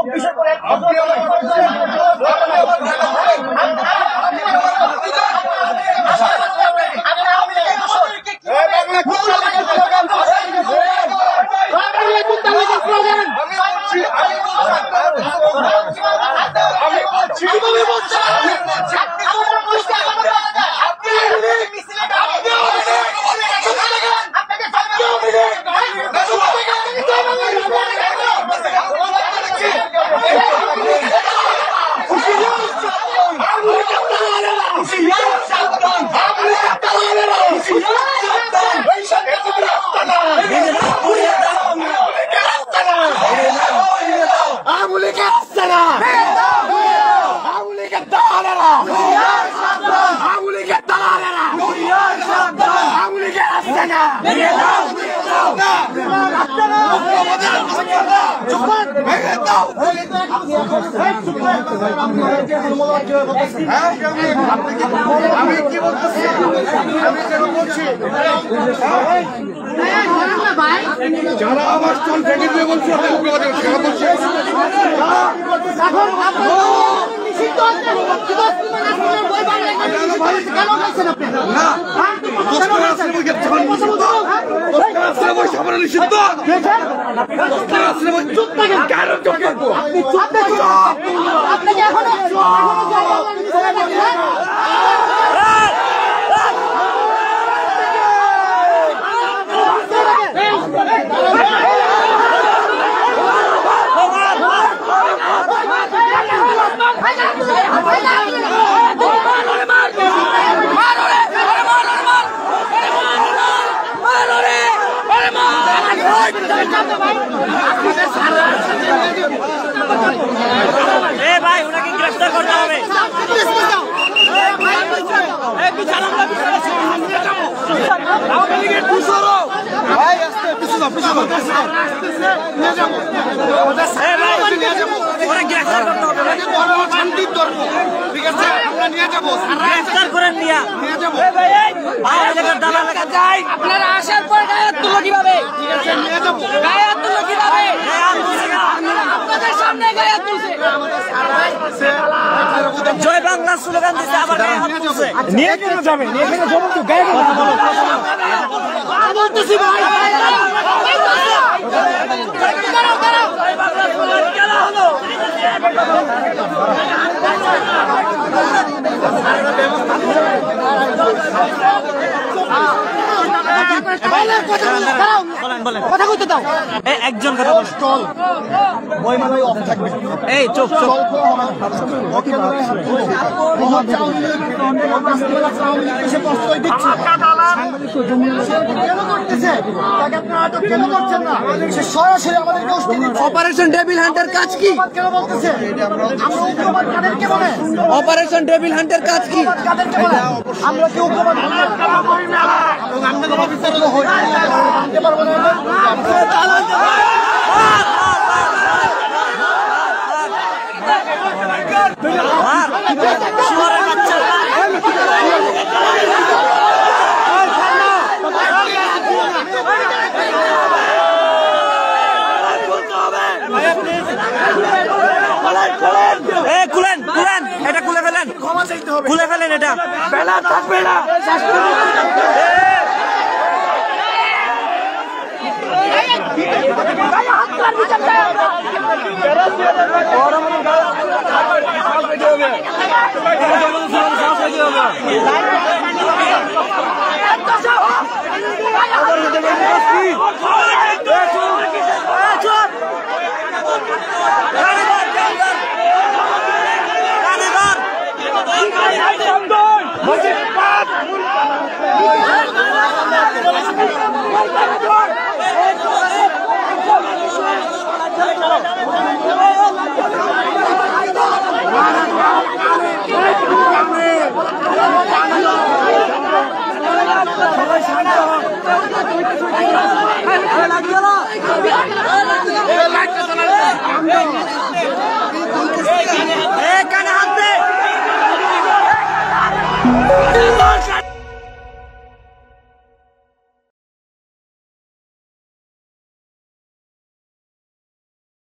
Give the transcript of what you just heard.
24-এর পরে যারা আমার স্টল ভেঙে দিয়ে বলছে ভাই ওনাকে গ্রেফতার করতে হবে। আপনারা আসার পর গায়ে তুলো কিভাবে? গায়ে তুলো কিভাবে? আপনাদের সামনে গায়ে তুলছে। জয় বাংলা স্লোগান দিচ্ছে, আবার গায়ে হাত তুলছে। নিয়ে কেন যাবে? নিয়ে কেন যাবো? তো গায়ে বলতেছি ভাই কথা কইতে দাও। একজন কথা স্টল বইমালাই অফ থাকবে। এই চোখ চোখ অপারেশন ডেভিল হান্টের কাজ কি? অপারেশন ডেভিল হান্টের কাজ কি? আমরা কেউ খুলেন খুলেন, এটা খুলে ফেলেন, খুলে ফেলেন, এটা বেলা থাকবে না। কানে হাত দে।